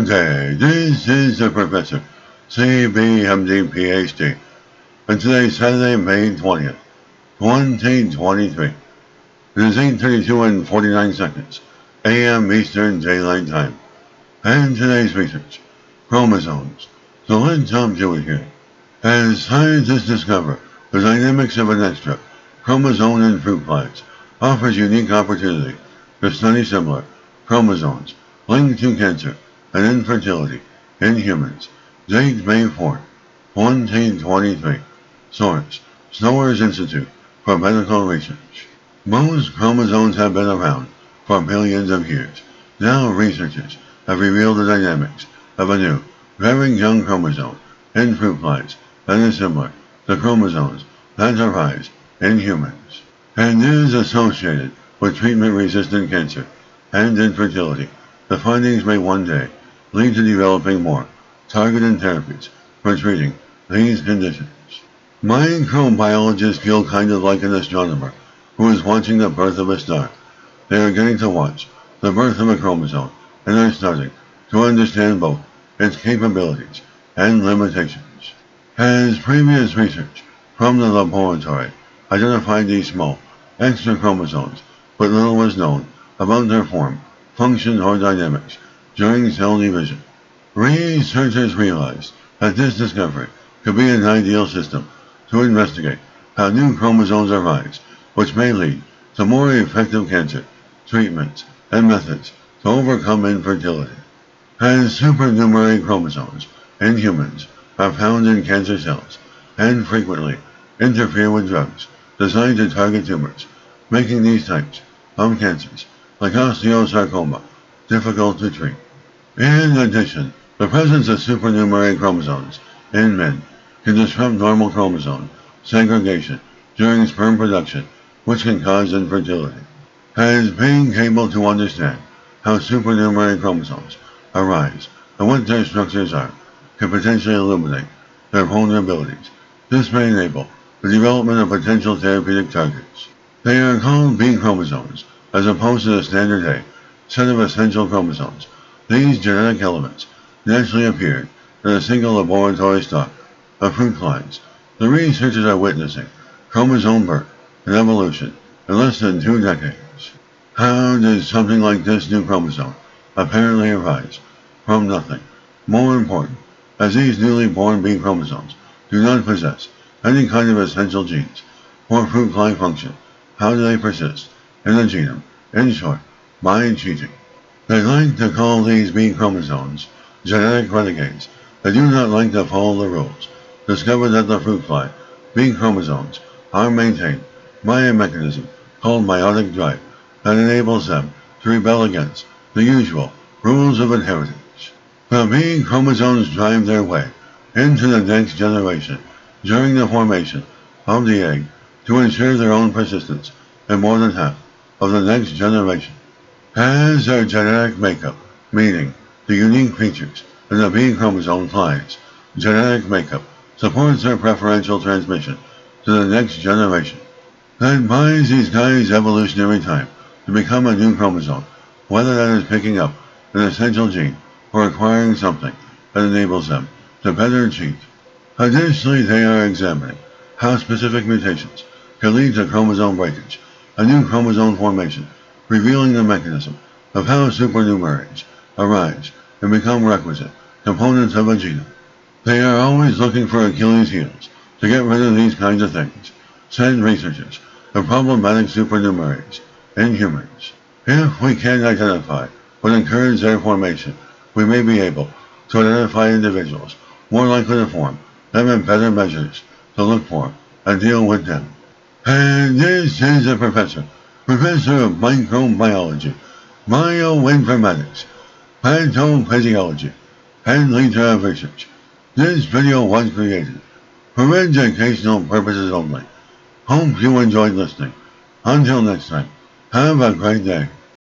day. This is the Professor, CBMD PhD, and today's Saturday, May 20th, 2023. It is 8:32 and 49 seconds, a.m. Eastern Daylight Time. And today's research, chromosomes. So let's jump to it here. As scientists discover the dynamics of an extra chromosome in fruit flies offers unique opportunity to study similar chromosomes linked to cancer and infertility in humans. Date May 4th, 2023. Source: Snower's Institute for Medical Research. Most chromosomes have been around for billions of years. Now researchers have revealed the dynamics of a new, very young chromosome in fruit flies that is similar to chromosomes that arise in humans, and is associated with treatment-resistant cancer and infertility. The findings may one day lead to developing more targeted therapies for treating these conditions. Microbiologists feel kind of like an astronomer who is watching the birth of a star. They are getting to watch the birth of a chromosome and are starting to understand both its capabilities and limitations. As previous research from the laboratory identified these small, extra chromosomes, but little was known about their form, function, or dynamics during cell division. Researchers realized that this discovery could be an ideal system to investigate how new chromosomes arise, which may lead to more effective cancer treatments and methods to overcome infertility. As supernumerary chromosomes in humans are found in cancer cells and frequently interfere with drugs designed to target tumors, making these types of cancers, like osteosarcoma, difficult to treat. In addition, the presence of supernumerary chromosomes in men can disrupt normal chromosome segregation during sperm production, which can cause infertility. As being able to understand how supernumerary chromosomes arise and what their structures are can potentially illuminate their vulnerabilities. This may enable the development of potential therapeutic targets. They are called B chromosomes, as opposed to the standard A set of essential chromosomes. These genetic elements naturally appeared in a single laboratory stock of fruit flies. The researchers are witnessing chromosome birth and evolution in less than 2 decades. How does something like this new chromosome apparently arise from nothing? More important, as these newly born B chromosomes do not possess any kind of essential genes for fruit fly function. How do they persist in the genome? In short, by cheating. They like to call these B chromosomes genetic renegades. They do not like to follow the rules. Discovered that the fruit fly B chromosomes are maintained by a mechanism called meiotic drive that enables them to rebel against the usual rules of inheritance. The B chromosomes drive their way into the next generation during the formation of the egg to ensure their own persistence in more than half of the next generation. As their genetic makeup, meaning the unique features in the B chromosome flies, genetic makeup supports their preferential transmission to the next generation. That buys these guys evolutionary time to become a new chromosome, whether that is picking up an essential gene or acquiring something that enables them to better cheat. Additionally, they are examining how specific mutations can lead to chromosome breakage, a new chromosome formation, revealing the mechanism of how supernumeraries arise and become requisite components of a genome. They are always looking for Achilles' heels to get rid of these kinds of things, said researchers of problematic supernumeraries in humans. If we can identify what encourages their formation, we may be able to identify individuals more likely to form them and better measures to look for and deal with them. And this is the Professor of Microbiology, Bioinformatics, Pathophysiology, and leader of research. This video was created for educational purposes only. Hope you enjoyed listening. Until next time, have a great day.